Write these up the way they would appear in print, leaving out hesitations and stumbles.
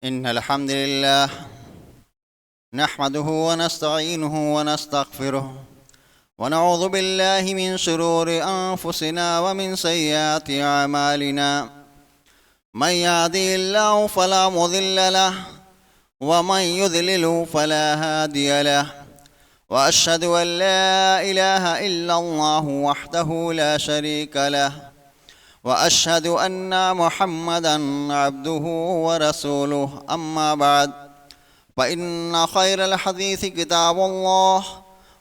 إن الحمد لله نحمده ونستعينه ونستغفره ونعوذ بالله من شرور أنفسنا ومن سيئات أعمالنا. من يهده الله فلا مضل له ومن يضلل فلا هادي له، وأشهد أن لا إله إلا الله وحده لا شريك له، وأشهد أن محمدًا عبده ورسوله. أما بعد، فإن خير الحديث كتاب الله،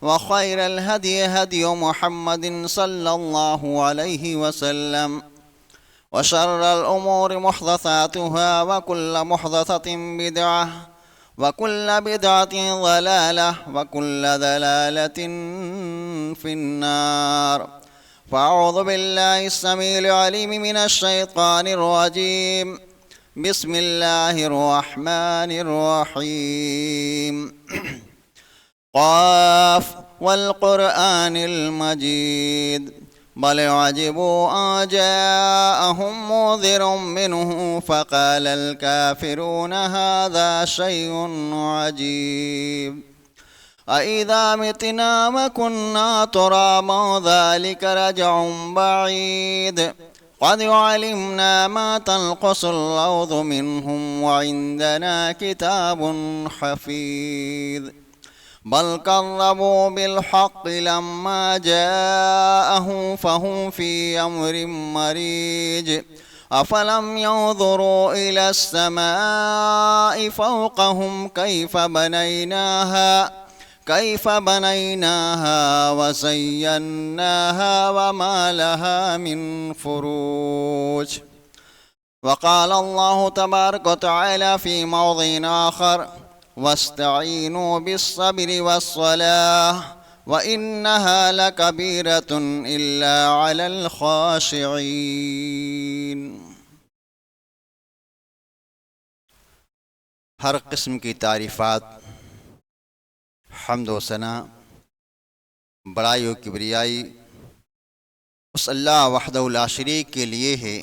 وخير الهدي هدي محمد صلى الله عليه وسلم، وشر الأمور محدثاتها، وكل محدثة بدعة، وكل بدعة ضلالة، وكل ضلالة في النار. فأعوذ بالله السميع العليم من الشيطان الرجيم. بسم الله الرحمن الرحيم. قاف والقرآن المجيد بل عجبوا أن جاءهم منذر منه فقال الكافرون هذا شيء عجيب. أإذا متنا وكنا ترابا ذلك رجع بعيد. قد علمنا ما تنقص الأرض منهم وعندنا كتاب حفيظ. بل كذبوا بالحق لما جاءهم فهم في أمر مريج. أفلم ينظروا إلى السماء فوقهم كيف بنيناها وزيناها وما لها من فروج. وقال الله تبارك وتعالى في موضع آخر: واستعينوا بالصبر والصلاة وإنها لكبيرة إلا على الخاشعين. ہر قسم کی تعریفات، حمد و ثنا، بڑائی و کبریائی اس اللہ وحدہ لا شریک کے لیے ہے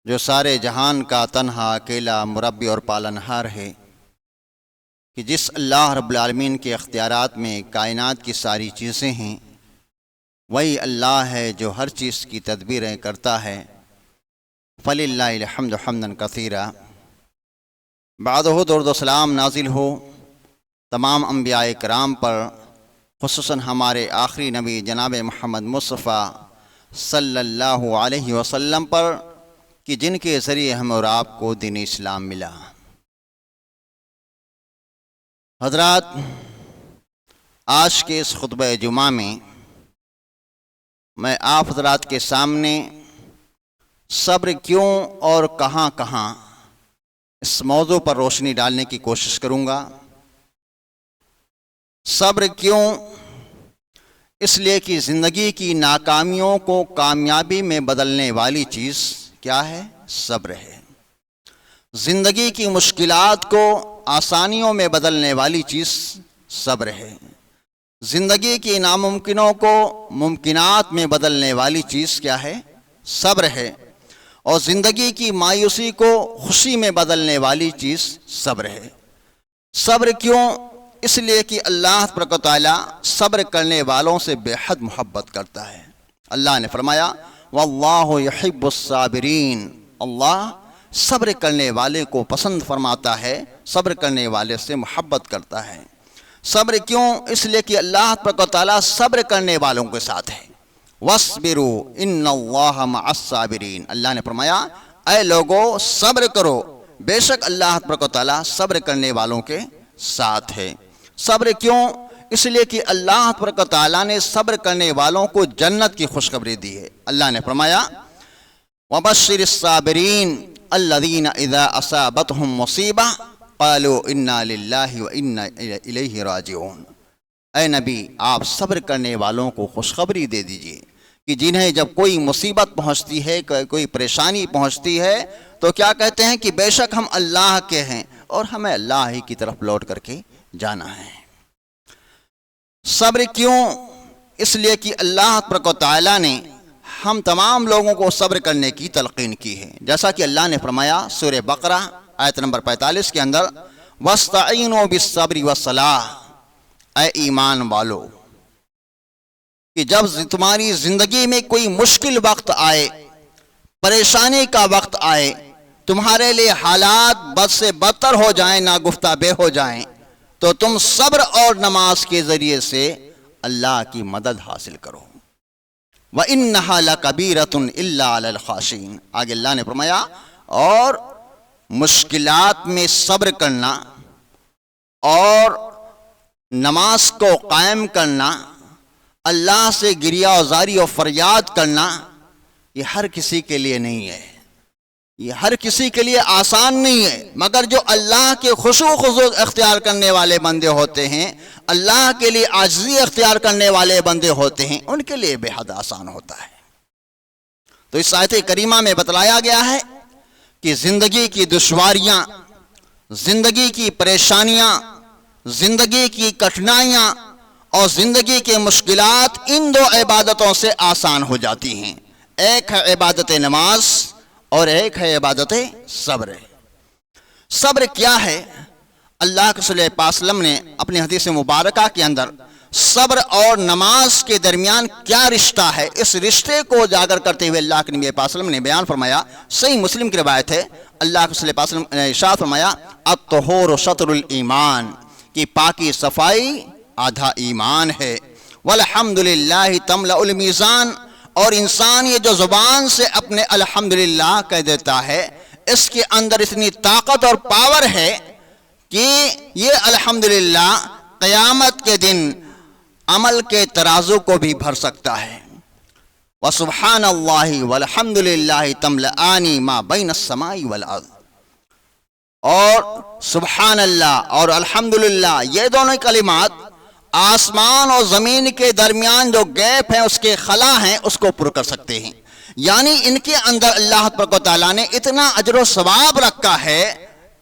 جو سارے جہان کا تنہا اکیلا مربی اور پالنہار ہے، کہ جس اللہ رب العالمین کے اختیارات میں کائنات کی ساری چیزیں ہیں، وہی اللہ ہے جو ہر چیز کی تدبیریں کرتا ہے۔ فللہ الحمد حمدا کثیرا۔ بعدہ درود و سلام نازل ہو تمام انبیاء کرام پر، خصوصاً ہمارے آخری نبی جناب محمد مصطفیٰ صلی اللہ علیہ وسلم پر، کہ جن کے ذریعے ہم اور آپ کو دین اسلام ملا۔ حضرات، آج کے اس خطبہ جمعہ میں آپ حضرات کے سامنے صبر کیوں اور کہاں کہاں اس موضوع پر روشنی ڈالنے کی کوشش کروں گا۔ صبر کیوں؟ اس لیے کہ زندگی کی ناکامیوں کو کامیابی میں بدلنے والی چیز کیا ہے؟ صبر ہے۔ زندگی کی مشکلات کو آسانیوں میں بدلنے والی چیز صبر ہے۔ زندگی کی ناممکنوں کو ممکنات میں بدلنے والی چیز کیا ہے؟ صبر ہے۔ اور زندگی کی مایوسی کو خوشی میں بدلنے والی چیز صبر ہے۔ صبر کیوں؟ اس لیے کہ اللہ تبارک و تعالیٰ صبر کرنے والوں سے بے حد محبت کرتا ہے۔ اللہ نے فرمایا واللہ یحب الصابرین، اللہ صبر کرنے والے کو پسند فرماتا ہے، صبر کرنے والے سے محبت کرتا ہے۔ صبر کیوں؟ اس لیے کہ اللہ تبارک و تعالیٰ صبر کرنے والوں کے ساتھ ہے۔ وَاصْبِرُوا إِنَّ اللَّهَ مَعَ الصَّابِرِينَ، اللہ نے فرمایا اے لوگو صبر کرو، بے شک اللہ تبارک و تعالیٰ صبر کرنے والوں کے ساتھ ہے۔ صبر کیوں؟ اس لیے کہ اللہ تبارک و تعالیٰ نے صبر کرنے والوں کو جنت کی خوشخبری دی ہے۔ اللہ نے فرمایا وَبَشِّرِ الصَّابِرِينَ الَّذِينَ إِذَا أَصَابَتْهُم مُّصِيبَةٌ قَالُوا إِنَّا لِلَّهِ وَإِنَّا إِلَيْهِ راجعون۔ اے نبی، آپ صبر کرنے والوں کو خوشخبری دے دیجئے کہ جنہیں جب کوئی مصیبت پہنچتی ہے، کوئی پریشانی پہنچتی ہے، تو کیا کہتے ہیں کہ بے شک ہم اللہ کے ہیں اور ہمیں اللہ ہی کی طرف لوٹ کر کے جانا ہے۔ صبر کیوں؟ اس لیے کہ اللہ تبارک و تعالیٰ نے ہم تمام لوگوں کو صبر کرنے کی تلقین کی ہے، جیسا کہ اللہ نے فرمایا سورہ بقرہ آیت نمبر 45 کے اندر وَاسْتَعِينُوا بِالصَّبْرِ وَالصَّلَاةِ، اے ایمان والو کہ جب تمہاری زندگی میں کوئی مشکل وقت آئے، پریشانی کا وقت آئے، تمہارے لیے حالات بد سے بدتر ہو جائیں، ناگفتہ بے ہو جائیں، تو تم صبر اور نماز کے ذریعے سے اللہ کی مدد حاصل کرو۔ وَإِنَّهَا لَكَبِيرَةٌ إِلَّا عَلَى الْخَاشِعِينَ، آگے اللہ نے فرمایا اور مشکلات میں صبر کرنا اور نماز کو قائم کرنا، اللہ سے گریہ وزاری اور فریاد کرنا، یہ ہر کسی کے لیے نہیں ہے، یہ ہر کسی کے لیے آسان نہیں ہے، مگر جو اللہ کے خشوع و خضوع اختیار کرنے والے بندے ہوتے ہیں، اللہ کے لیے عاجزی اختیار کرنے والے بندے ہوتے ہیں، ان کے لیے بے حد آسان ہوتا ہے۔ تو اس آیت کریمہ میں بتلایا گیا ہے کہ زندگی کی دشواریاں، زندگی کی پریشانیاں، زندگی کی کٹھنائیاں اور زندگی کے مشکلات ان دو عبادتوں سے آسان ہو جاتی ہیں، ایک ہے عبادت نماز اور ایک ہے عبادت صبر۔ صبر کیا ہے؟ اللہ کے رسول پاک صلی اللہ علیہ وسلم نے اپنی حدیث مبارکہ کے اندر صبر اور نماز کے درمیان کیا رشتہ ہے، اس رشتے کو اجاگر کرتے ہوئے اللہ کے نبی پاک صلی اللہ علیہ وسلم نے بیان فرمایا، صحیح مسلم کی روایت ہے، اللہ کے رسول پاک صلی اللہ علیہ وسلم نے ارشاد فرمایا الطہور شطر الایمان، کہ پاکی صفائی آدھا ایمان ہے، والحمدللہ تملأ المیزان، اور انسان یہ جو زبان سے اپنے الحمدللہ کہہ دیتا ہے، اس کے اندر اتنی طاقت اور پاور ہے کہ یہ الحمدللہ قیامت کے دن عمل کے ترازو کو بھی بھر سکتا ہے۔ وسبحان اللہ والحمد للہ تملأانی ما بین السماء والارض، اور سبحان اللہ اور الحمدللہ یہ دونوں کلمات آسمان اور زمین کے درمیان جو گیپ ہیں، اس کے خلا ہیں، اس کو پر کر سکتے ہیں۔ یعنی ان کے اندر اللہ تبارک و تعالیٰ نے اتنا اجر و ثواب رکھا ہے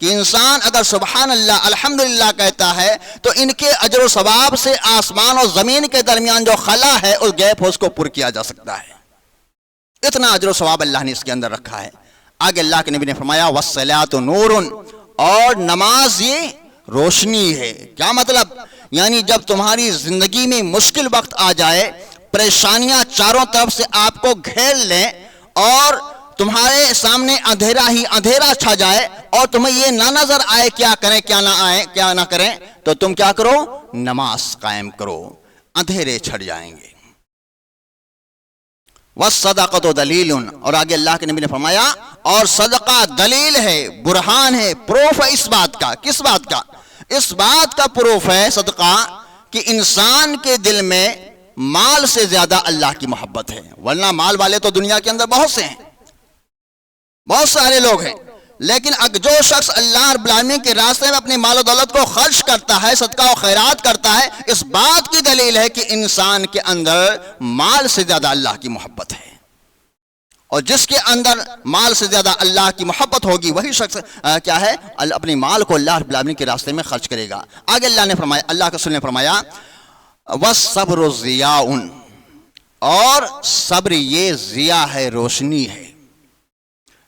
کہ انسان اگر سبحان اللہ الحمدللہ کہتا ہے تو ان کے اجر و ثواب سے آسمان اور زمین کے درمیان جو خلا ہے، اس گیپ اس کو پر کیا جا سکتا ہے۔ اتنا اجر و ثواب اللہ نے اس کے اندر رکھا ہے۔ آگے اللہ کے نبی نے فرمایا وَالصَّلَاةُ نُورٌ، اور نماز یہ روشنی ہے۔ کیا مطلب؟ یعنی جب تمہاری زندگی میں مشکل وقت آ جائے، پریشانیاں چاروں طرف سے آپ کو گھیر لیں اور تمہارے سامنے اندھیرا ہی اندھیرا چھا جائے اور تمہیں یہ نہ نظر آئے کیا کریں کیا نہ کریں، تو تم کیا کرو؟ نماز قائم کرو، اندھیرے چھٹ جائیں گے۔ وَالصَّدَقَةُ دَلِيلٌ، اور آگے اللہ کے نبی نے فرمایا اور صدقہ دلیل ہے، برہان ہے، پروف ہے اس بات کا۔ کس بات کا؟ اس بات کا پروف ہے صدقہ کہ انسان کے دل میں مال سے زیادہ اللہ کی محبت ہے، ورنہ مال والے تو دنیا کے اندر بہت سے ہیں، بہت سارے لوگ ہیں، لیکن جو شخص اللہ رب العالمین کے راستے میں اپنے مال و دولت کو خرچ کرتا ہے، صدقہ و خیرات کرتا ہے، اس بات کی دلیل ہے کہ انسان کے اندر مال سے زیادہ اللہ کی محبت ہے، اور جس کے اندر مال سے زیادہ اللہ کی محبت ہوگی وہی شخص کیا ہے؟ اپنے مال کو اللہ رب العالمین کے راستے میں خرچ کرے گا۔ آگے اللہ نے فرمایا، اللہ کے رسول نے فرمایا وَالصَّبْرُ ضِيَاءٌ، اور صبر یہ ضیاء ہے، روشنی ہے۔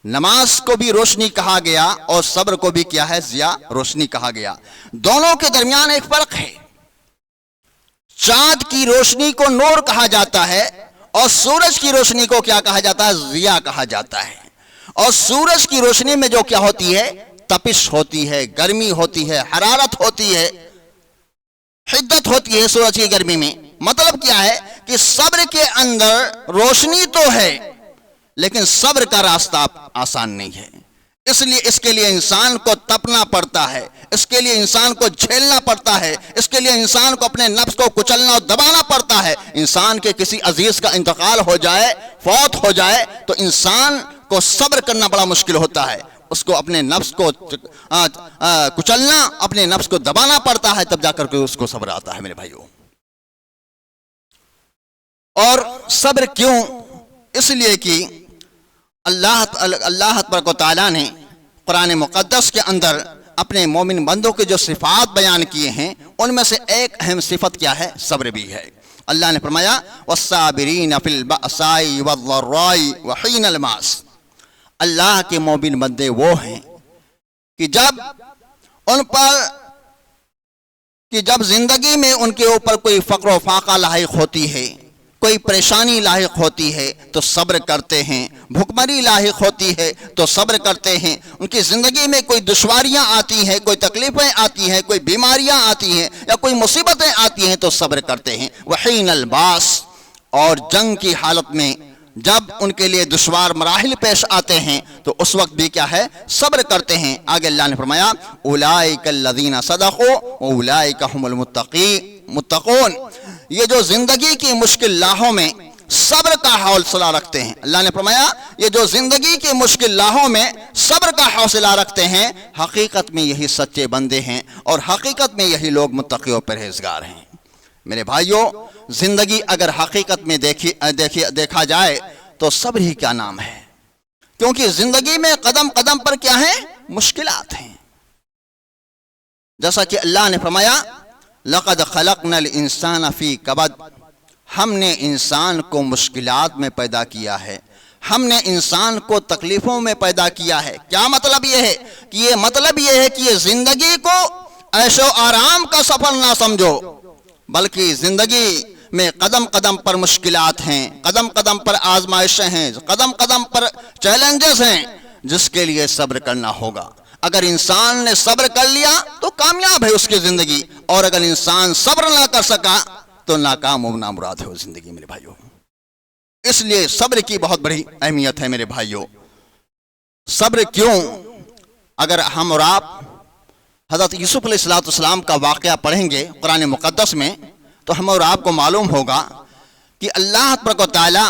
نماز کو بھی روشنی کہا گیا اور صبر کو بھی کیا ہے؟ ضیاء، روشنی کہا گیا۔ دونوں کے درمیان ایک فرق ہے۔ چاند کی روشنی کو نور کہا جاتا ہے اور سورج کی روشنی کو کیا کہا جاتا ہے؟ ضیاء کہا جاتا ہے۔ اور سورج کی روشنی میں جو کیا ہوتی ہے؟ تپش ہوتی ہے، گرمی ہوتی ہے، حرارت ہوتی ہے، حدت ہوتی ہے سورج کی گرمی میں۔ مطلب کیا ہے کہ صبر کے اندر روشنی تو ہے لیکن صبر کا راستہ آسان نہیں ہے، اس لیے اس کے لیے انسان کو تپنا پڑتا ہے، اس کے لیے انسان کو جھیلنا پڑتا ہے، اس کے لیے انسان کو اپنے نفس کو کچلنا اور دبانا پڑتا ہے۔ انسان کے کسی عزیز کا انتقال ہو جائے، فوت ہو جائے، تو انسان کو صبر کرنا بڑا مشکل ہوتا ہے، اس کو اپنے نفس کو کچلنا، اپنے نفس کو دبانا پڑتا ہے، تب جا کر کے اس کو صبر آتا ہے میرے بھائیوں۔ اور صبر کیوں؟ اس لیے کہ اللہ تبارک و تعالیٰ نے قرآن مقدس کے اندر اپنے مومن بندوں کے جو صفات بیان کیے ہیں ان میں سے ایک اہم صفت کیا ہے؟ صبر بھی ہے۔ اللہ نے فرمایا وَالصَّابِرِينَ فِي الْبَأْسَاءِ وَالضَّرَّاءِ وَحِينَ الْبَأْسِ، اللہ کے مومن بندے وہ ہیں کہ جب زندگی میں ان کے اوپر کوئی فقر و فاقہ لاحق ہوتی ہے، کوئی پریشانی لاحق ہوتی ہے تو صبر کرتے ہیں، بھوکمری لاحق ہوتی ہے تو صبر کرتے ہیں، ان کی زندگی میں کوئی دشواریاں آتی ہیں، کوئی تکلیفیں آتی ہیں، کوئی بیماریاں آتی ہیں یا کوئی مصیبتیں آتی ہیں تو صبر کرتے ہیں۔ وحین الباس، اور جنگ کی حالت میں جب ان کے لیے دشوار مراحل پیش آتے ہیں تو اس وقت بھی کیا ہے، صبر کرتے ہیں۔ آگے اللہ نے فرمایا اولئک الذین صدقوا واولئک هم المتقون، یہ جو زندگی کی مشکل لاہوں میں صبر کا حوصلہ رکھتے ہیں، اللہ نے فرمایا یہ جو زندگی کی مشکل لاہوں میں صبر کا حوصلہ رکھتے ہیں، حقیقت میں یہی سچے بندے ہیں اور حقیقت میں یہی لوگ متقی و پرہیزگار ہیں۔ میرے بھائیوں، زندگی اگر حقیقت میں دیکھا جائے تو صبر ہی کیا نام ہے، کیونکہ زندگی میں قدم قدم پر کیا ہیں، مشکلات ہیں۔ جیسا کہ اللہ نے فرمایا لقد خلقنا الانسان فی کبد، ہم نے انسان کو مشکلات میں پیدا کیا ہے، ہم نے انسان کو تکلیفوں میں پیدا کیا ہے۔ کیا مطلب یہ ہے کہ یہ زندگی کو عیش و آرام کا سفر نہ سمجھو، بلکہ زندگی میں قدم قدم پر مشکلات ہیں، قدم قدم پر آزمائشیں ہیں، قدم قدم پر چیلنجز ہیں، جس کے لیے صبر کرنا ہوگا۔ اگر انسان نے صبر کر لیا تو کامیاب ہے اس کی زندگی، اور اگر انسان صبر نہ کر سکا تو ناکام و نامراد ہے وہ زندگی۔ میرے بھائیوں، اس لیے صبر کی بہت بڑی اہمیت ہے۔ میرے بھائیوں، صبر کیوں؟ اگر ہم اور آپ حضرت یوسف علیہ السلام کا واقعہ پڑھیں گے قرآن مقدس میں تو ہم اور آپ کو معلوم ہوگا کہ اللہ تبارک و تعالی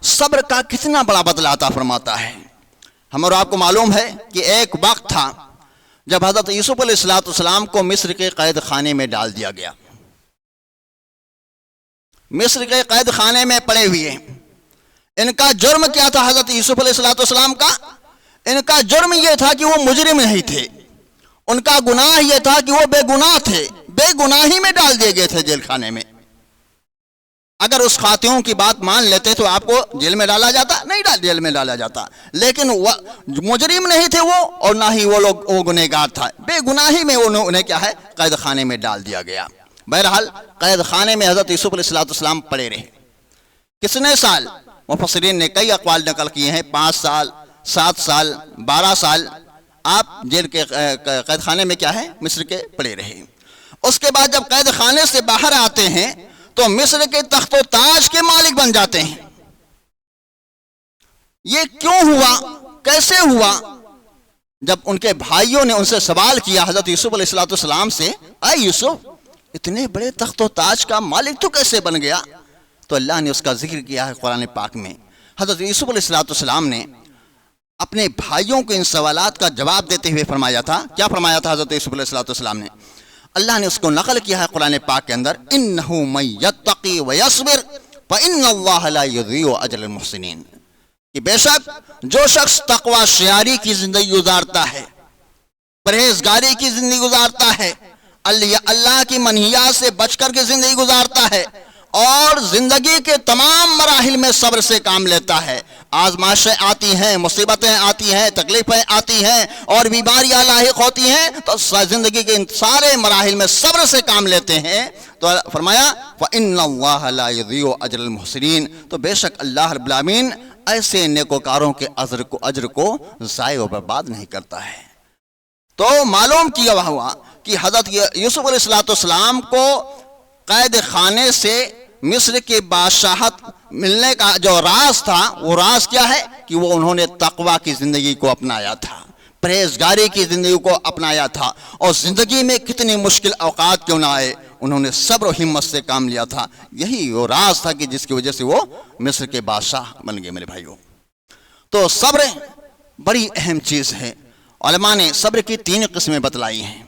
صبر کا کتنا بڑا بدلہ عطا فرماتا ہے۔ ہم اور آپ کو معلوم ہے کہ ایک وقت تھا جب حضرت یوسف علیہ السلام کو مصر کے قید خانے میں ڈال دیا گیا، مصر کے قید خانے میں پڑے ہوئے۔ ان کا جرم کیا تھا حضرت یوسف علیہ السلام کا؟ ان کا جرم یہ تھا کہ وہ مجرم نہیں تھے، ان کا گناہ یہ تھا کہ وہ بے گناہ تھے، بے گناہی میں ڈال دیے گئے تھے جیل خانے میں۔ اگر اس خاتون کی بات مان لیتے تو آپ کو جیل میں ڈالا جاتا؟ نہیں، جیل میں ڈالا جاتا، لیکن وہ مجرم نہیں تھے وہ، اور نہ ہی وہ گنہگار تھا، بے گناہی میں انہیں کیا ہے، قید خانے میں ڈال دیا گیا۔ بہرحال قید خانے میں حضرت یوسف علیہ السلام پڑے رہے۔ کتنے سال؟ مفسرین نے کئی اقوال نقل کیے ہیں، 5 سال، 7 سال، 12 سال آپ جیل کے قید خانے میں کیا ہے، مصر کے پڑے رہے۔ اس کے بعد جب قید خانے سے باہر آتے ہیں تو مصر کے تخت و تاج کے مالک بن جاتے ہیں۔ یہ کیوں ہوا؟ کیسے ہوا؟ جب ان کے بھائیوں نے ان سے سوال کیا حضرت یوسف علیہ السلام سے، اے یوسف، اتنے بڑے تخت و تاج کا مالک تو کیسے بن گیا؟ تو اللہ نے اس کا ذکر کیا ہے قرآن پاک میں۔ حضرت یوسف علیہ السلام نے اپنے بھائیوں کو ان سوالات کا جواب دیتے ہوئے فرمایا تھا، کیا فرمایا تھا حضرت یوسف علیہ السلام نے؟ اللہ نے اس کو نقل کیا ہے قرآن پاک کے اندر، انہ من یتقی ویصبر فان اللہ لا یضیع اجر المحسنین، کہ بے شک جو شخص تقوی شعاری کی زندگی گزارتا ہے، پرہیزگاری کی زندگی گزارتا ہے، اللہ کی منہیات سے بچ کر کے زندگی گزارتا ہے، اور زندگی کے تمام مراحل میں صبر سے کام لیتا ہے، آزمائشیں آتی ہیں، مصیبتیں آتی ہیں، تکلیفیں آتی ہیں اور بیماریاں لاحق ہوتی ہیں، تو زندگی کے ان سارے مراحل میں صبر سے کام لیتے ہیں، تو فرمایا فَإِنَّ اللَّهَ لَا يُضِيعُ أَجْرَ الْمُحْسِنِينَ، تو بے شک اللہ رب العالمین ایسے نیکوکاروں کے اجر کو ضائع و برباد نہیں کرتا ہے۔ تو معلوم کیا ہوا کہ حضرت یوسف علیہ السلام کو قید خانے سے مصر کے بادشاہت ملنے کا جو راز تھا، وہ راز کیا ہے کہ وہ انہوں نے تقوی کی زندگی کو اپنایا تھا، پرہیزگاری کی زندگی کو اپنایا تھا، اور زندگی میں کتنی مشکل اوقات کیوں نہ آئے انہوں نے صبر و ہمت سے کام لیا تھا۔ یہی وہ راز تھا کہ جس کی وجہ سے وہ مصر کے بادشاہ بن گئے۔ میرے بھائیوں، تو صبر بڑی اہم چیز ہے۔ علماء نے صبر کی 3 قسمیں بتلائی ہیں۔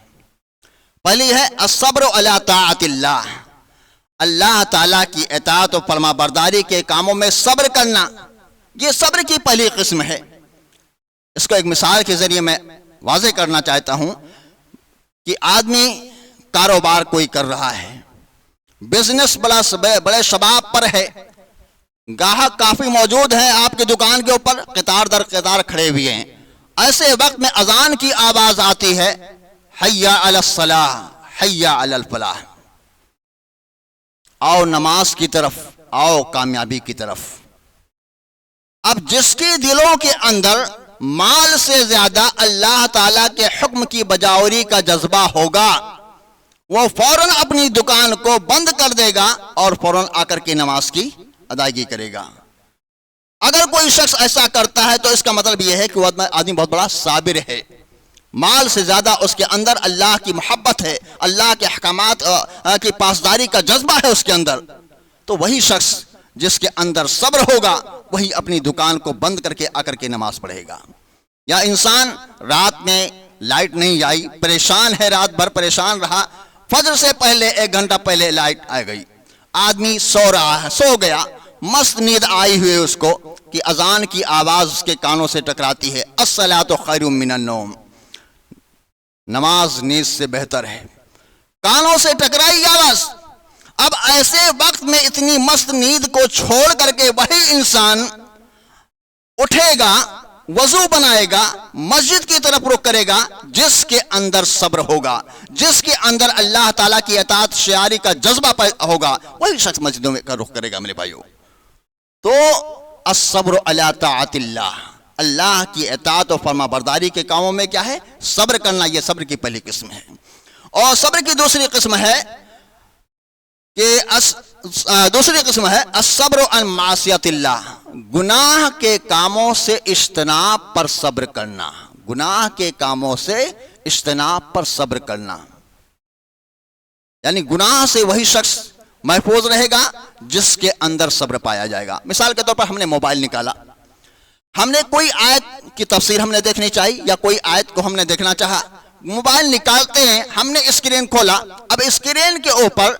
پہلی ہے الصبر علی طاعت اللہ، اللہ تعالیٰ کی اطاعت و فرما برداری کے کاموں میں صبر کرنا، یہ صبر کی پہلی قسم ہے۔ اس کو ایک مثال کے ذریعے میں واضح کرنا چاہتا ہوں کہ آدمی کاروبار کوئی کر رہا ہے، بزنس بڑے شباب پر ہے، گاہک کافی موجود ہیں آپ کی دکان کے اوپر، قطار در قطار کھڑے ہوئے ہیں، ایسے وقت میں اذان کی آواز آتی ہے، حی علی الصلاح، حی علی الفلاح، آؤ نماز کی طرف، آؤ کامیابی کی طرف۔ اب جس کے دلوں کے اندر مال سے زیادہ اللہ تعالیٰ کے حکم کی بجاوری کا جذبہ ہوگا، وہ فوراً اپنی دکان کو بند کر دے گا اور فوراً آ کر کے نماز کی ادائیگی کرے گا۔ اگر کوئی شخص ایسا کرتا ہے تو اس کا مطلب یہ ہے کہ وہ آدمی بہت بڑا صابر ہے، مال سے زیادہ اس کے اندر اللہ کی محبت ہے، اللہ کے احکامات کی پاسداری کا جذبہ ہے اس کے اندر۔ تو وہی شخص جس کے اندر صبر ہوگا وہی اپنی دکان کو بند کر کے آ کر کے نماز پڑھے گا۔ یا انسان رات میں لائٹ نہیں آئی، پریشان ہے، رات بھر پریشان رہا، فجر سے پہلے 1 گھنٹہ پہلے لائٹ آ گئی، آدمی سو رہا ہے، سو گیا، مست نیند آئی ہوئی اس کو کہ اذان کی آواز اس کے کانوں سے ٹکراتی ہے، الصلاۃ خیر من النوم، نماز نیند سے بہتر ہے، کانوں سے ٹکرائی آواز۔ اب ایسے وقت میں اتنی مست نیند کو چھوڑ کر کے وہی انسان اٹھے گا، وضو بنائے گا، مسجد کی طرف رخ کرے گا، جس کے اندر صبر ہوگا، جس کے اندر اللہ تعالیٰ کی اطاعت شعاری کا جذبہ ہوگا، وہی شخص مسجدوں میں کا رخ کرے گا میرے بھائیوں۔ تو الصبر علی طاعت اللہ، اللہ کی اطاعت و فرما برداری کے کاموں میں کیا ہے؟ صبر کرنا، یہ صبر کی پہلی قسم ہے۔ اور صبر کی دوسری قسم ہے کہ الصبر عن معصیت اللہ، گناہ کے کاموں سے اجتناب پر صبر کرنا، گناہ کے کاموں سے اجتناب پر صبر کرنا، یعنی گناہ سے وہی شخص محفوظ رہے گا جس کے اندر صبر پایا جائے گا۔ مثال کے طور پر ہم نے موبائل نکالا، ہم نے کوئی آیت کی تفسیر ہم نے دیکھنی چاہی یا کوئی آیت کو ہم نے دیکھنا چاہا، موبائل نکالتے ہیں، ہم نے اسکرین کھولا، اب اسکرین کے اوپر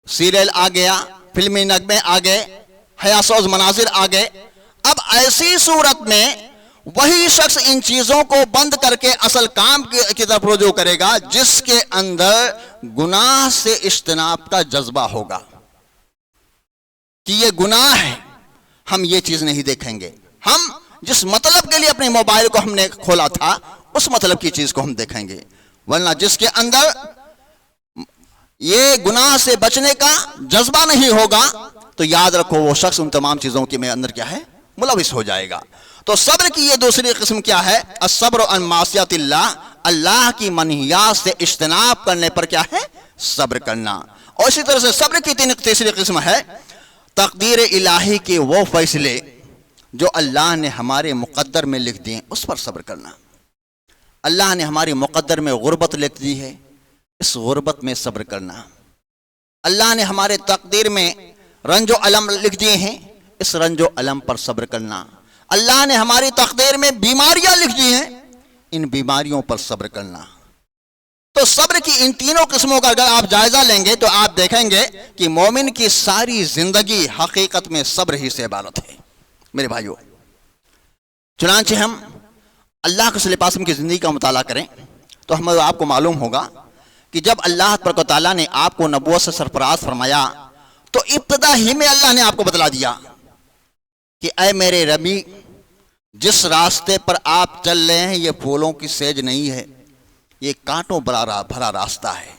سیریل آ گیا، فلمی نغمے آ گئے، حیاسوز مناظر آ گئے۔ اب ایسی صورت میں وہی شخص ان چیزوں کو بند کر کے اصل کام کی طرف رجوع کرے گا جس کے اندر گناہ سے اجتناب کا جذبہ ہوگا کہ یہ گناہ ہے، ہم یہ چیز نہیں دیکھیں گے، ہم جس مطلب کے لیے اپنے موبائل کو ہم نے کھولا تھا اس مطلب کی چیز کو ہم دیکھیں گے۔ ورنہ جس کے اندر یہ گناہ سے بچنے کا جذبہ نہیں ہوگا تو یاد رکھو وہ شخص ان تمام چیزوں کے میں اندر کیا ہے؟ ملوث ہو جائے گا۔ تو صبر کی یہ دوسری قسم کیا ہے؟ الصبر عن معصیت اللہ، اللہ کی منہیات سے اجتناب کرنے پر کیا ہے؟ صبر کرنا۔ اور اسی طرح سے صبر کی تیسری قسم ہے تقدیر الہی کے وہ فیصلے جو اللہ نے ہمارے مقدر میں لکھ دیے اس پر صبر کرنا۔ اللہ نے ہماری مقدر میں غربت لکھ دی ہے، اس غربت میں صبر کرنا۔ اللہ نے ہمارے تقدیر میں رنج و الم لکھ دیے ہیں، اس رنج و الم پر صبر کرنا۔ اللہ نے ہماری تقدیر میں بیماریاں لکھ دی ہیں، ان بیماریوں پر صبر کرنا۔ تو صبر کی ان تینوں قسموں کا اگر آپ جائزہ لیں گے تو آپ دیکھیں گے کہ مومن کی ساری زندگی حقیقت میں صبر ہی سے عبارت ہے میرے بھائیوں۔ چنانچہ ہم اللہ کے صلی اللہ کی زندگی کا مطالعہ کریں تو ہمیں آپ کو معلوم ہوگا کہ جب اللہ تبارک و تعالیٰ نے آپ کو نبوت سے سرفراز فرمایا تو ابتدا ہی میں اللہ نے آپ کو بتلا دیا کہ اے میرے ربی، جس راستے پر آپ چل رہے ہیں یہ پھولوں کی سیج نہیں ہے، یہ کانٹوں بھرا راستہ ہے،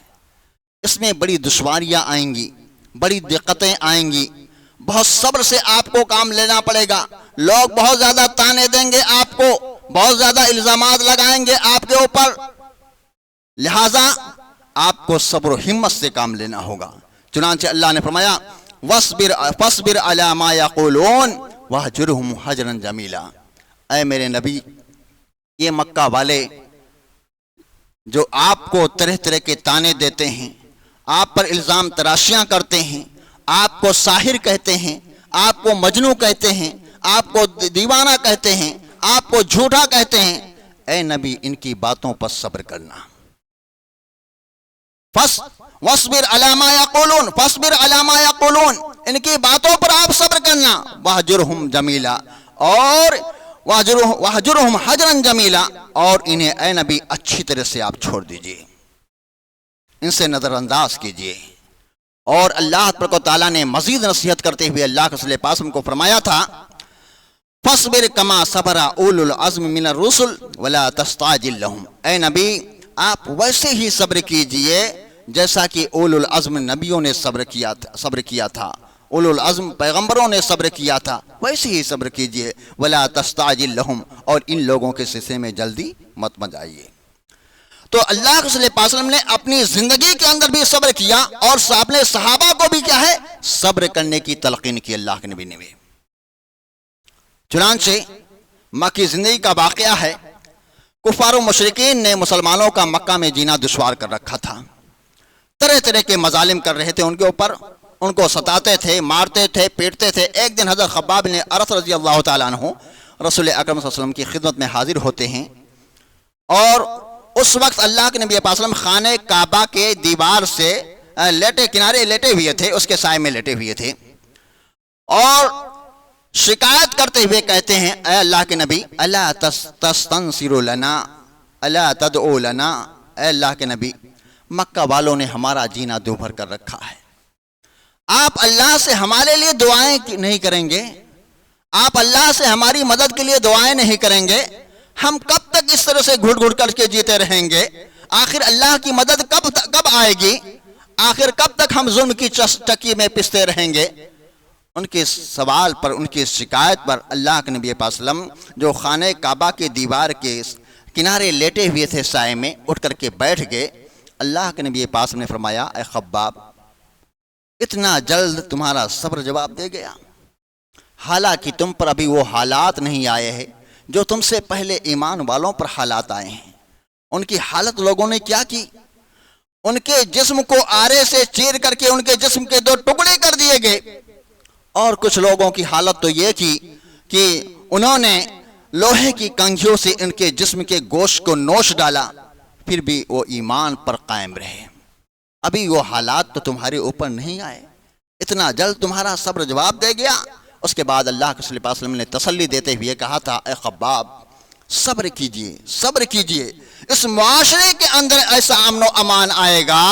اس میں بڑی دشواریاں آئیں گی، بڑی دقتیں آئیں گی، بہت صبر سے آپ کو کام لینا پڑے گا، لوگ بہت زیادہ تانے دیں گے آپ کو، بہت زیادہ الزامات لگائیں گے آپ کے اوپر، لہذا آپ کو صبر و ہمت سے کام لینا ہوگا۔ چنانچہ اللہ نے فرمایا فاصبر علی ما یقولون واہجرہم ہجرا جمیلا، اے میرے نبی، یہ مکہ والے جو آپ کو طرح طرح کے تانے دیتے ہیں، آپ پر الزام تراشیاں کرتے ہیں، آپ کو ساحر کہتے ہیں، آپ کو مجنوں کہتے ہیں، آپ کو دیوانہ کہتے ہیں، آپ کو جھوٹا کہتے ہیں، اے نبی ان کی باتوں پر صبر کرنا۔ وَاصْبِرْ عَلَى مَا يَقُولُونَ فَاصْبِرْ عَلَى مَا يَقُولُونَ، ان کی باتوں پر آپ صبر کرنا، وَاهْجُرْهُمْ جَمِيلًا، اور وَاهْجُرْهُمْ حَجْرًا جَمِيلًا، اور انہیں اے نبی اچھی طرح سے آپ چھوڑ دیجئے، ان سے نظر انداز کیجئے۔ اور اللہ تبارک و تعالیٰ نے مزید نصیحت کرتے ہوئے اللہ کے رسول پاک کو فرمایا تھا فاصبر کما صبر اولو العزم من الرسل ولا تستعجل لهم، اے نبی آپ ویسے ہی صبر کیجئے جیسا کہ اولو العزم نبیوں نے صبر کیا تھا، اولو العزم پیغمبروں نے صبر کیا تھا، ویسے ہی صبر کیجئے، ولا تستعجل لهم، اور ان لوگوں کے سلسلے میں جلدی مت جائیے۔ تو اللہ کے رسول پاک صلی اللہ علیہ وسلم نے اپنی زندگی کے اندر بھی صبر کیا، اور اپنے صحابہ کو بھی کیا ہے، صبر کرنے کی تلقین کی اللہ کے نبی نے بھی۔ چنانچہ مکی زندگی کا واقعہ ہے، کفار و مشرکین نے مسلمانوں کا مکہ میں جینا دشوار کر رکھا تھا، طرح طرح کے مظالم کر رہے تھے ان کے اوپر، ان کو ستاتے تھے، مارتے تھے، پیٹتے تھے۔ ایک دن حضرت خباب بن ارت رضی اللہ تعالیٰ عنہ رسول اکرم صلی اللہ علیہ وسلم کی خدمت میں حاضر ہوتے ہیں، اور اس وقت اللہ کے نبی پاک صلی اللہ علیہ وسلم خانہ کعبہ کے دیوار سے کنارے لیٹے ہوئے تھے، اس کے سائے میں لیٹے ہوئے تھے، اور شکایت کرتے ہوئے کہتے ہیں، اے اللہ کے نبی الا تستنصر لنا الا تدعو لنا، اے اللہ کے نبی مکہ والوں نے ہمارا جینا دو بھر کر رکھا ہے، آپ اللہ سے ہمارے لیے دعائیں نہیں کریں گے، آپ اللہ سے ہماری مدد کے لیے دعائیں نہیں کریں گے، ہم کب تک اس طرح سے گھٹ گھٹ کر کے جیتے رہیں گے؟ آخر اللہ کی مدد کب آئے گی؟ آخر کب تک ہم ظلم کی چکی میں پستے رہیں گے؟ ان کے سوال پر، ان کی شکایت پر اللہ کے نبی پاک صلی اللہ علیہ وسلم جو خانہ کعبہ کے دیوار کے کنارے لیٹے ہوئے تھے سائے میں، اٹھ کر کے بیٹھ گئے۔ اللہ کے نبی پاک صلی اللہ علیہ وسلم نے فرمایا، اے خباب اتنا جلد تمہارا صبر جواب دے گیا؟ حالانکہ تم پر ابھی وہ حالات نہیں آئے ہیں جو تم سے پہلے ایمان والوں پر حالات آئے ہیں۔ ان کی حالت لوگوں نے کیا کی؟ ان کے جسم کو آرے سے چیر کر کے ان کے جسم کے دو ٹکڑے کر دیے گئے، اور کچھ لوگوں کی حالت تو یہ کی کہ انہوں نے لوہے کی کنگھیوں سے ان کے جسم کے گوشت کو نوچ ڈالا، پھر بھی وہ ایمان پر قائم رہے۔ ابھی وہ حالات تو تمہارے اوپر نہیں آئے، اتنا جلد تمہارا صبر جواب دے گیا؟ اس کے بعد اللہ کے رسول پاک صلی اللہ علیہ وسلم نے تسلی دیتے ہوئے کہا تھا، اے خباب صبر کیجئے، صبر کیجئے، اس معاشرے کے اندر ایسا امن و امان آئے گا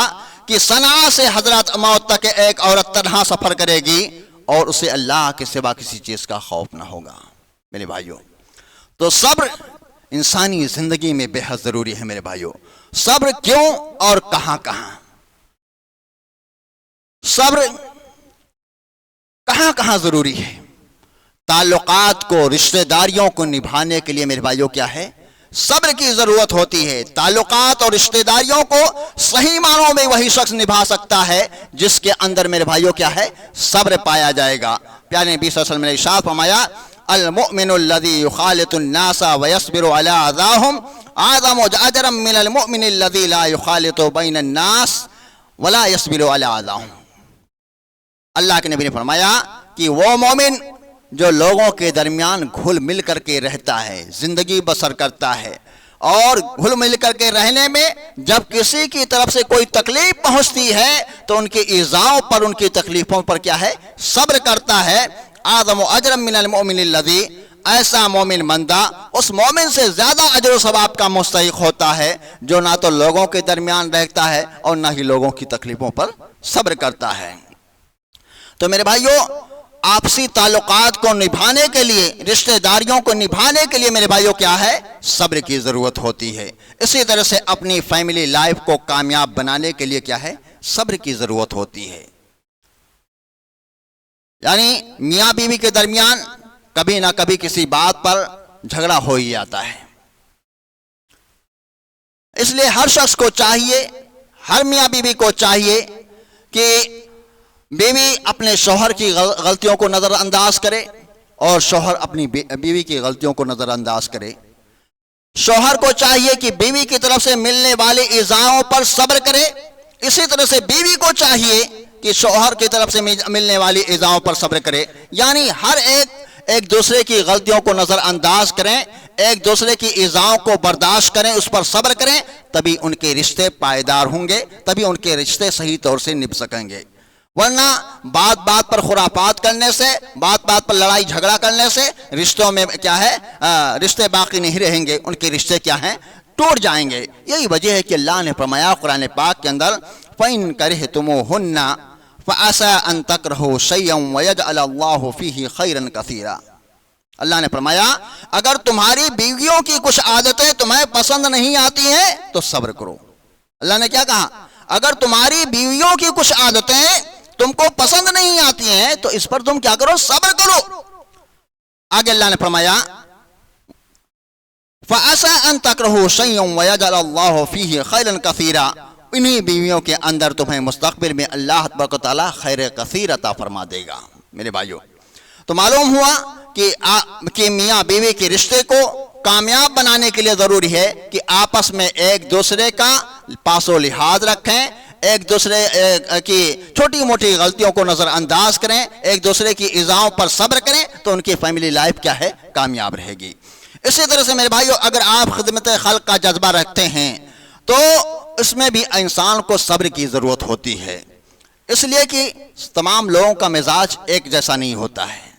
کہ صنعاء سے حضرت موت تک ایک عورت تنہا سفر کرے گی اور اسے اللہ کے سوا کسی چیز کا خوف نہ ہوگا۔ میرے بھائیوں، تو صبر انسانی زندگی میں بے حد ضروری ہے۔ میرے بھائیوں، صبر کیوں اور کہاں کہاں؟ صبر کہاں کہاں ضروری ہے؟ تعلقات کو، رشتہ داریوں کو نبھانے کے لیے میرے بھائیوں کیا ہے؟ صبر کی ضرورت ہوتی ہے۔ تعلقات اور رشتہ داریوں کو صحیح معنوں میں وہی شخص نبھا سکتا ہے جس کے اندر میرے بھائیوں کیا ہے؟ صبر پایا جائے گا۔ پیارے نبی صلی اللہ علیہ وسلم نے ارشاد فرمایا، المؤمن الذي يخالط الناس ويصبر على اذاهم اعظم اجرا من المؤمن الذي لا يخالط بين الناس ولا يصبر على اذاهم۔ اللہ کے نبی نے فرمایا کہ وہ مومن جو لوگوں کے درمیان گھل مل کر کے رہتا ہے، زندگی بسر کرتا ہے، اور گھل مل کر کے رہنے میں جب کسی کی طرف سے کوئی تکلیف پہنچتی ہے تو ان کی ایذاؤں پر، ان کی تکلیفوں پر کیا ہے؟ صبر کرتا ہے۔ اعظم اجرا من المؤمن الذی، ایسا مومن بندہ اس مومن سے زیادہ اجر و ثواب کا مستحق ہوتا ہے جو نہ تو لوگوں کے درمیان رہتا ہے اور نہ ہی لوگوں کی تکلیفوں پر صبر کرتا ہے۔ تو میرے بھائیوں، آپسی تعلقات کو نبھانے کے لیے، رشتہ داریوں کو نبھانے کے لیے میرے بھائیوں کیا ہے؟ صبر کی ضرورت ہوتی ہے۔ اسی طرح سے اپنی فیملی لائف کو کامیاب بنانے کے لیے کیا ہے؟ صبر کی ضرورت ہوتی ہے۔ یعنی میاں بیوی کے درمیان کبھی نہ کبھی کسی بات پر جھگڑا ہو ہی جاتا ہے، اس لیے ہر شخص کو چاہیے، ہر میاں بیوی کو چاہیے کہ بیوی اپنے شوہر کی غلطیوں کو نظر انداز کرے اور شوہر اپنی بیوی کی غلطیوں کو نظر انداز کرے۔ شوہر کو چاہیے کہ بیوی کی طرف سے ملنے والی ایذاؤں پر صبر کرے، اسی طرح سے بیوی کو چاہیے کہ شوہر کی طرف سے ملنے والی ایذاؤں پر صبر کرے۔ یعنی ہر ایک دوسرے کی غلطیوں کو نظر انداز کریں، ایک دوسرے کی ایذاؤں کو برداشت کریں، اس پر صبر کریں، تبھی ان کے رشتے پائیدار ہوں گے، تبھی ان کے رشتے صحیح طور سے نبھ سکیں گے۔ ورنہ بات بات پر خرافات کرنے سے، بات بات پر لڑائی جھگڑا کرنے سے رشتوں میں کیا ہے؟ رشتے باقی نہیں رہیں گے، ان کے رشتے کیا ہیں؟ ٹوٹ جائیں گے۔ یہی وجہ ہے کہ اللہ نے فرمایا قرآن پاک کے اندر، فَإِن كَرِهْتُمُوهُنَّ فَعَسَىٰ أَن تَكْرَهُوا شَيْئًا وَيَجْعَلَ اللَّهُ فِيهِ خَيْرًا كَثِيرًا۔ اللہ نے فرمایا اگر تمہاری بیویوں کی کچھ عادتیں تمہیں پسند نہیں آتی ہیں تو صبر کرو. اللہ نے کیا کہا؟ اگر تمہاری بیویوں کی کچھ عادتیں تم کو پسند نہیں آتی ہیں تو اس پر تم کیا کرو؟ صبر کرو. آگے اللہ نے فرمایا فَعَسَىٰ أَن تَكْرَهُوا شَيْئًا وَيَجْعَلَ اللَّهُ فِيهِ خَيْرًا كَثِيرًا. انہی بیویوں کے اندر تمہیں مستقبل میں اللہ تبارک و تعالیٰ خیر کثیر عطا فرما دے گا. میرے بھائیو تو معلوم ہوا کہ میاں بیوی کے رشتے کو کامیاب بنانے کے لیے ضروری ہے کہ آپس میں ایک دوسرے کا پاس و لحاظ رکھیں، ایک دوسرے کی چھوٹی موٹی غلطیوں کو نظر انداز کریں، ایک دوسرے کی ایذاؤں پر صبر کریں تو ان کی فیملی لائف کیا ہے؟ کامیاب رہے گی. اسی طرح سے میرے بھائیو اگر آپ خدمت خلق کا جذبہ رکھتے ہیں تو اس میں بھی انسان کو صبر کی ضرورت ہوتی ہے، اس لیے کہ تمام لوگوں کا مزاج ایک جیسا نہیں ہوتا ہے.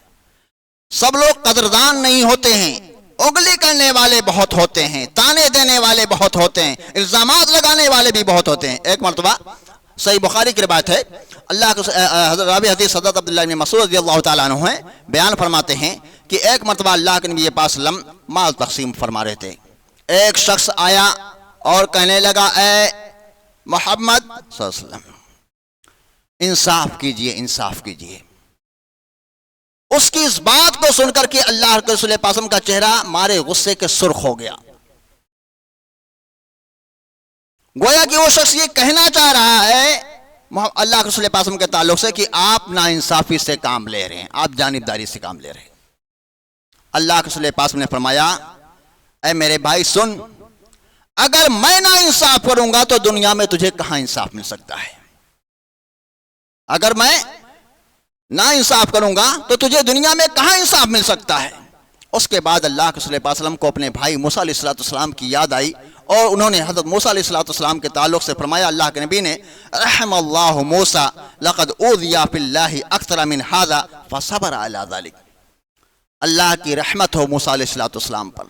سب لوگ قدردان نہیں ہوتے ہیں، اگلی کرنے والے بہت ہوتے ہیں، تانے دینے والے بہت ہوتے ہیں، الزامات لگانے والے بھی بہت ہوتے ہیں. ایک مرتبہ صحیح بخاری کی روایت ہے، اللہ کے راوی حدیث حضرت عبداللہ بن مسعود رضی اللہ تعالیٰ عنہ ہیں، بیان فرماتے ہیں کہ ایک مرتبہ اللہ کے نبی پاک صلی اللہ علیہ وسلم مال تقسیم فرما رہے تھے. ایک شخص آیا اور کہنے لگا اے محمد صلی اللہ علیہ وسلم انصاف کیجئے، انصاف کیجئے. اس کی اس بات کو سن کر کے اللہ کے رسول پاک کا چہرہ مارے غصے کے سرخ ہو گیا. گویا کہ وہ شخص یہ کہنا چاہ رہا ہے اللہ کے رسول پاک کے تعلق سے کہ آپ ناانصافی سے کام لے رہے ہیں، آپ جانبداری سے کام لے رہے ہیں. اللہ کے رسول پاک نے فرمایا اے میرے بھائی سن، اگر میں نا انصاف کروں گا تو دنیا میں تجھے کہاں انصاف مل سکتا ہے؟ اگر میں نا انصاف کروں گا تو تجھے دنیا میں کہاں انصاف مل سکتا ہے؟ اس کے بعد اللہ کے صلی اللہ علیہ وسلم کو اپنے بھائی موسیٰ علیہ السلام کی یاد آئی اور انہوں نے حضرت موسیٰ علیہ السلام کے تعلق سے فرمایا، اللہ کے نبی نے رحم اللہ موسیٰ لقد اوذی فی اللہ اکثر من ھذا فصبر علی ذلک. اللہ کی رحمت ہو موسیٰ علیہ السلام پر،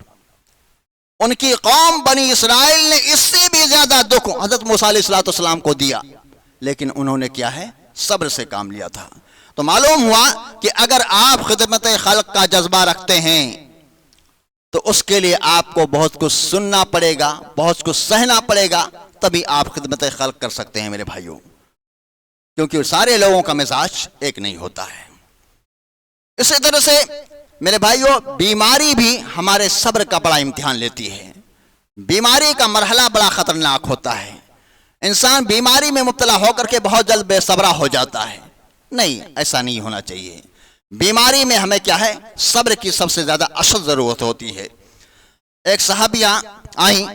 ان کی قوم بنی اسرائیل نے اس سے بھی زیادہ دکھ حضرت موسیٰ علیہ السلام کو دیا، لیکن انہوں نے کیا ہے؟ صبر سے کام لیا تھا. تو معلوم ہوا کہ اگر آپ خدمت خلق کا جذبہ رکھتے ہیں تو اس کے لیے آپ کو بہت کچھ سننا پڑے گا، بہت کچھ سہنا پڑے گا، تبھی آپ خدمت خلق کر سکتے ہیں میرے بھائیوں، کیونکہ سارے لوگوں کا مزاج ایک نہیں ہوتا ہے. اسی طرح سے میرے بھائیوں بیماری بھی ہمارے صبر کا بڑا امتحان لیتی ہے. بیماری کا مرحلہ بڑا خطرناک ہوتا ہے. انسان بیماری میں مبتلا ہو کر کے بہت جلد بے صبرا ہو جاتا ہے. نہیں، ایسا نہیں ہونا چاہیے. بیماری میں ہمیں کیا ہے؟ صبر کی سب سے زیادہ اشد ضرورت ہوتی ہے. ایک صحابیہ آئیں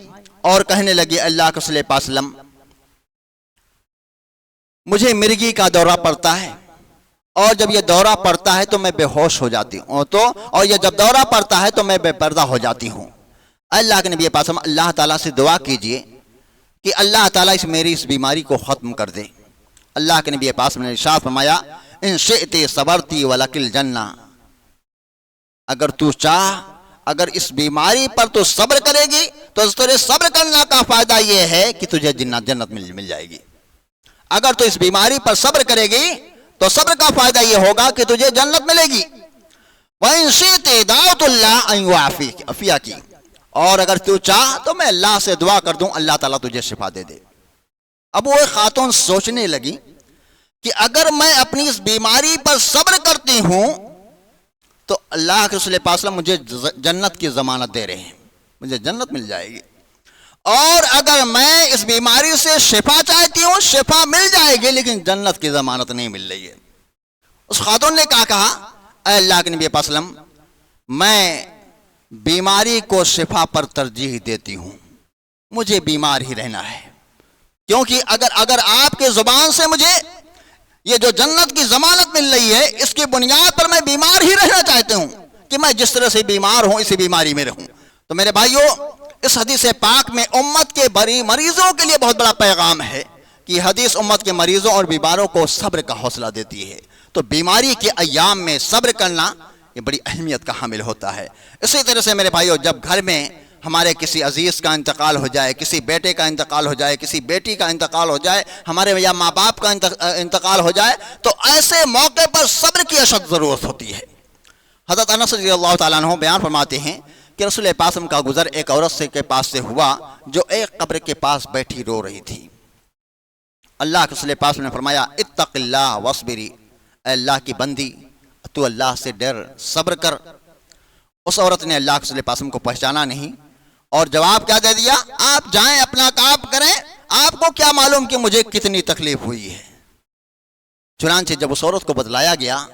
اور کہنے لگی اللہ کے صلی اللہ علیہ وسلم مجھے مرگی کا دورہ پڑتا ہے اور جب یہ دورہ پڑتا ہے تو میں بے ہوش ہو جاتی ہوں اور یہ جب دورہ پڑتا ہے تو میں بے پردہ ہو جاتی ہوں. اللہ کے نبی پاس اللہ تعالیٰ سے دعا کیجئے کہ اللہ تعالیٰ میری اس بیماری کو ختم کر دے. اللہ کے نبی پاس نے ارشاد فرمایا ان شئت صبرتی ولکل جنہ، اگر تو چاہ اگر اس بیماری پر تو صبر کرے گی تو تجھے صبر کرنا کا فائدہ یہ ہے کہ تجھے جنت مل جائے گی. اگر تو اس بیماری پر صبر کرے گی تو صبر کا فائدہ یہ ہوگا کہ تجھے جنت ملے گی. وَإِن شِئْتِ دَعَوْتُ اللَّهَ أَن يُعَافِيكِ، اور اگر تو چاہ تو میں اللہ سے دعا کر دوں اللہ تعالیٰ تجھے شفا دے دے. اب وہ خاتون سوچنے لگی کہ اگر میں اپنی اس بیماری پر صبر کرتی ہوں تو اللہ کے رسول پاک صلی اللہ علیہ وسلم مجھے جنت کی ضمانت دے رہے ہیں، مجھے جنت مل جائے گی. اور اگر میں اس بیماری سے شفا چاہتی ہوں شفا مل جائے گی لیکن جنت کی ضمانت نہیں مل رہی ہے. اس خاتون نے کہا اے اللہ کے نبی صلی اللہ علیہ وسلم میں بیماری کو شفا پر ترجیح دیتی ہوں، مجھے بیمار ہی رہنا ہے، کیونکہ اگر آپ کے زبان سے مجھے یہ جو جنت کی ضمانت مل رہی ہے اس کی بنیاد پر میں بیمار ہی رہنا چاہتی ہوں کہ میں جس طرح سے بیمار ہوں اسی بیماری میں رہوں. تو میرے بھائیوں اس حدیث پاک میں امت کے بڑی مریضوں کے لیے بہت بڑا پیغام ہے کہ حدیث امت کے مریضوں اور بیماروں کو صبر کا حوصلہ دیتی ہے. تو بیماری کے ایام میں صبر کرنا یہ بڑی اہمیت کا حامل ہوتا ہے. اسی طرح سے میرے بھائیوں جب گھر میں ہمارے کسی عزیز کا انتقال ہو جائے، کسی بیٹے کا انتقال ہو جائے، کسی بیٹی کا انتقال ہو جائے، ہمارے یا ماں باپ کا انتقال ہو جائے تو ایسے موقع پر صبر کی اشد ضرورت ہوتی ہے. حضرت انس رضی اللہ تعالیٰ عنہ بیان فرماتے ہیں کہ رسول پاک صلی اللہ علیہ وسلم کا گزر ایک عورت سے کے پاس سے ہوا جو ایک قبر کے پاس بیٹھی رو رہی تھی۔ اللہ کے رسول پاک صلی اللہ علیہ وسلم نے فرمایا اتق اللہ واصبری، اے اللہ کی بندی تو اللہ سے ڈر، صبر کر۔ اس عورت نے اللہ کے رسول پاک صلی اللہ علیہ وسلم کو پہچانا نہیں اور جواب کیا دے دیا، آپ جائیں اپنا کام کریں، آپ کو کیا معلوم کہ مجھے کتنی تکلیف ہوئی ہے۔ چنانچہ جب اس عورت کو بتلایا گیا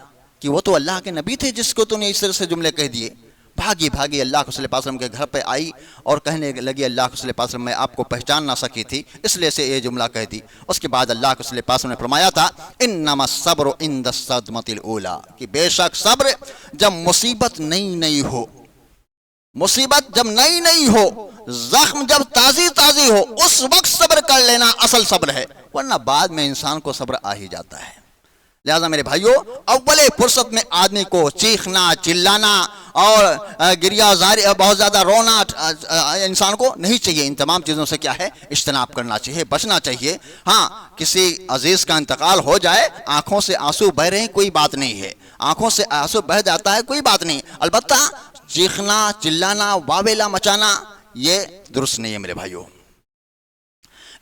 کہ وہ تو اللہ کے نبی تھے جس کو تو نے اس طرح سے جملے کہہ دیے، بھاگی بھاگی اللہ کے رسول پاک صلی اللہ علیہ وسلم کے گھر پہ آئی اور کہنے لگی اللہ کے رسول پاک صلی اللہ علیہ وسلم میں آپ کو پہچان نہ سکی تھی اس لیے سے یہ جملہ کہہ دی۔ اس کے بعد اللہ کے رسول پاک صلی اللہ علیہ وسلم نے فرمایا تھا انما الصبر عند الصدمۃ الاولی، کہ بے شک صبر جب مصیبت نئی نئی ہو، مصیبت جب نئی نئی ہو، زخم جب تازی تازی ہو، اس وقت صبر کر لینا اصل صبر ہے، ورنہ بعد میں انسان کو صبر آ ہی جاتا ہے۔ لہذا میرے بھائیوں، اول فرصت میں آدمی کو چیخنا چلانا اور گریہ زاری بہت زیادہ رونا انسان کو نہیں چاہیے۔ ان تمام چیزوں سے کیا ہے، اجتناب کرنا چاہیے، بچنا چاہیے۔ ہاں، کسی عزیز کا انتقال ہو جائے، آنکھوں سے آنسو بہ رہے ہیں، کوئی بات نہیں ہے، آنکھوں سے آنسو بہ جاتا ہے، کوئی بات نہیں، البتہ چیخنا چلانا واویلا مچانا یہ درست نہیں ہے میرے بھائیوں۔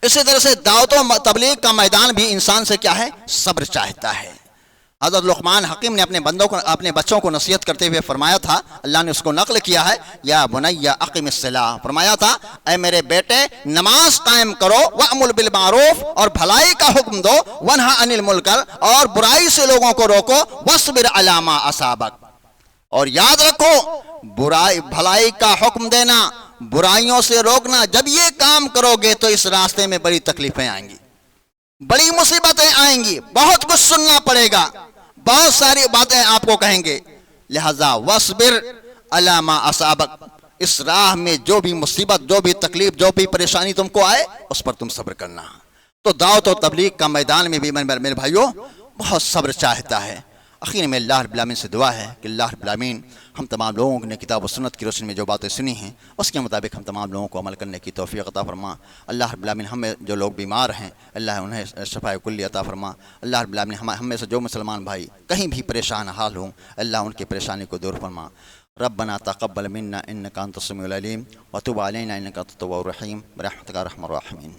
اسی طرح سے دعوت و تبلیغ کا میدان بھی انسان سے کیا ہے، صبر چاہتا ہے۔ حضرت لقمان حکیم نے اپنے بچوں کو نصیحت کرتے ہوئے فرمایا تھا، اللہ نے اس کو نقل کیا ہے، یا بنی اقم الصلاۃ، فرمایا تھا اے میرے بیٹے نماز قائم کرو، وامر بالمعروف اور بھلائی کا حکم دو، ونہا عن المنکر اور برائی سے لوگوں کو روکو، واصبر علی ما اصابک، اور یاد رکھو بھلائی کا حکم دینا، برائیوں سے روکنا، جب یہ کام کرو گے تو اس راستے میں بڑی تکلیفیں آئیں گی، بڑی مصیبتیں آئیں گی، بہت کچھ سننا پڑے گا، بہت ساری باتیں آپ کو کہیں گے، لہذا واصبر علی ما اصابک، اس راہ میں جو بھی مصیبت، جو بھی تکلیف، جو بھی پریشانی تم کو آئے اس پر تم صبر کرنا۔ تو دعوت و تبلیغ کا میدان میں بھی میرے بھائیوں بہت صبر چاہتا ہے۔ اخیر میں اللہ رب العالمین سے دعا ہے کہ اللہ رب العالمین ہم تمام لوگوں نے کتاب و سنت کی روشنی میں جو باتیں سنی ہیں اس کے مطابق ہم تمام لوگوں کو عمل کرنے کی توفیق عطا فرما۔ اللہ رب العالمین ہمیں جو لوگ بیمار ہیں اللہ انہیں شفاء کلی عطا فرما۔ اللہ رب العالمین ہم میں سے جو مسلمان بھائی کہیں بھی پریشان حال ہوں اللہ ان کی پریشانی کو دور فرما۔ ربنا تقبل منا انک انت السمیع العلیم وتب علینا انک انت التواب الرحیم برحمتک یا ارحم الراحمین۔